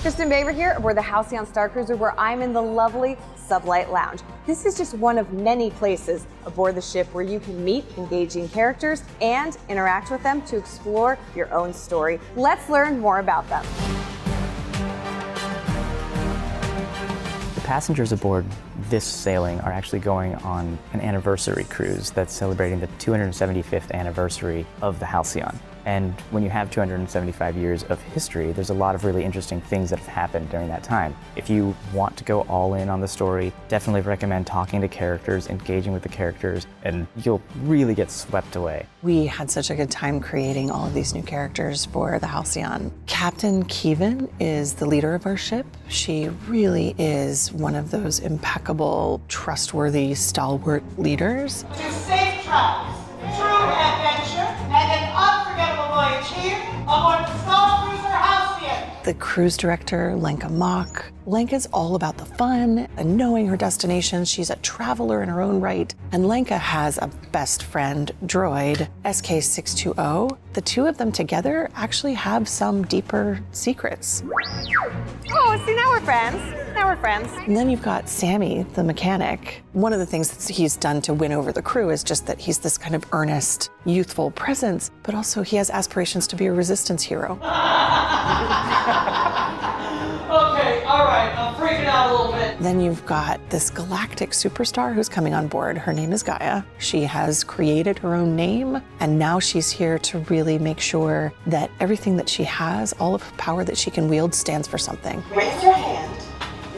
Kristen Baber here aboard the Halcyon Starcruiser, where I'm in the lovely Sublight Lounge. This is just one of many places aboard the ship where you can meet engaging characters and interact with them to explore your own story. Let's learn more about them. The passengers aboard this sailing are actually going on an anniversary cruise that's celebrating the 275th anniversary of the Halcyon. And when you have 275 years of history, there's a lot of really interesting things that have happened during that time. If you want to go all in on the story, definitely recommend talking to characters, engaging with the characters, and you'll really get swept away. We had such a good time creating all of these new characters for the Halcyon. Captain Kevin is the leader of our ship. She really is one of those impeccable, trustworthy, stalwart leaders. To safe travels, true adventure, and an unforgettable voyage here aboard the Starcruiser Halcyon. The cruise director, Lenka Mock. Lenka's all about the fun and knowing her destination. She's a traveler in her own right. And Lenka has a best friend droid, SK620. The two of them together actually have some deeper secrets. Oh, see, now we're friends. Now we're friends. And then you've got Sammy, the mechanic. One of the things that he's done to win over the crew is just that he's this kind of earnest, youthful presence, but also he has aspirations to be a resistance hero. Okay, all right, I'm freaking out a little bit. Then you've got this galactic superstar who's coming on board. Her name is Gaia. She has created her own name, and now she's here to really make sure that everything that she has, all of the power that she can wield, stands for something. Raise your hand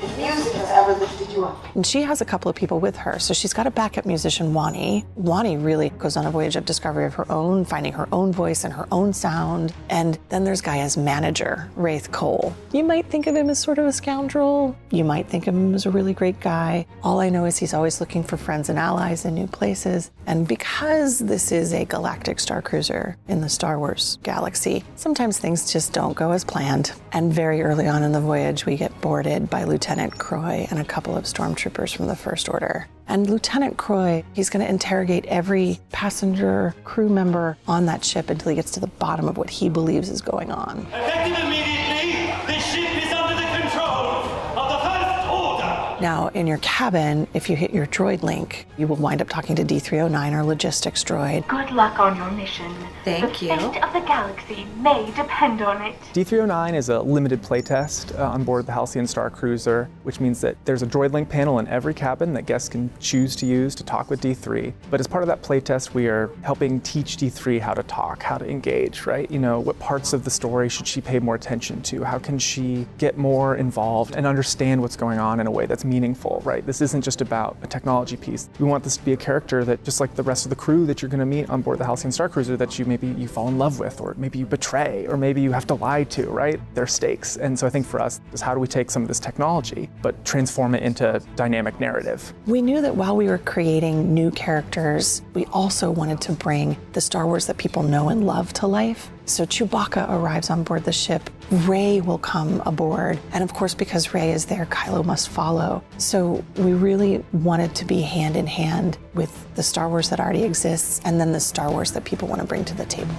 if music has ever lifted you up. And she has a couple of people with her. So she's got a backup musician, Wani. Wani really goes on a voyage of discovery of her own, finding her own voice and her own sound. And then there's Gaia's manager, Wraith Cole. You might think of him as sort of a scoundrel. You might think of him as a really great guy. All I know is he's always looking for friends and allies in new places. And because this is a galactic starcruiser in the Star Wars galaxy, sometimes things just don't go as planned. And very early on in the voyage, we get boarded by Lieutenant Croy and a couple of stormtroopers from the First Order. And Lieutenant Croy, he's going to interrogate every passenger, crew member on that ship until he gets to the bottom of what he believes is going on. Effective immediately, this ship is under the control of the First Order. Now, in your cabin, if you hit your droid link, you will wind up talking to D309, our logistics droid. Good luck on your mission. Thank you. The fate of the galaxy may depend on it. D309 is a limited playtest on board the Halcyon Starcruiser, which means that there's a droid link panel in every cabin that guests can choose to use to talk with D3. But as part of that playtest, we are helping teach D3 how to talk, how to engage, right? You know, what parts of the story should she pay more attention to? How can she get more involved and understand what's going on in a way that's meaningful, right? This isn't just about a technology piece. We want this to be a character that, just like the rest of the crew that you're going to meet on board the Halcyon Starcruiser, that maybe you fall in love with, or maybe you betray, or maybe you have to lie to, right? There are stakes. And so I think for us is how do we take some of this technology, but transform it into dynamic narrative? We knew that while we were creating new characters, we also wanted to bring the Star Wars that people know and love to life. So Chewbacca arrives on board the ship. Rey will come aboard. And of course, because Rey is there, Kylo must follow. So we really wanted to be hand in hand with the Star Wars that already exists and then the Star Wars that people want to bring to the table.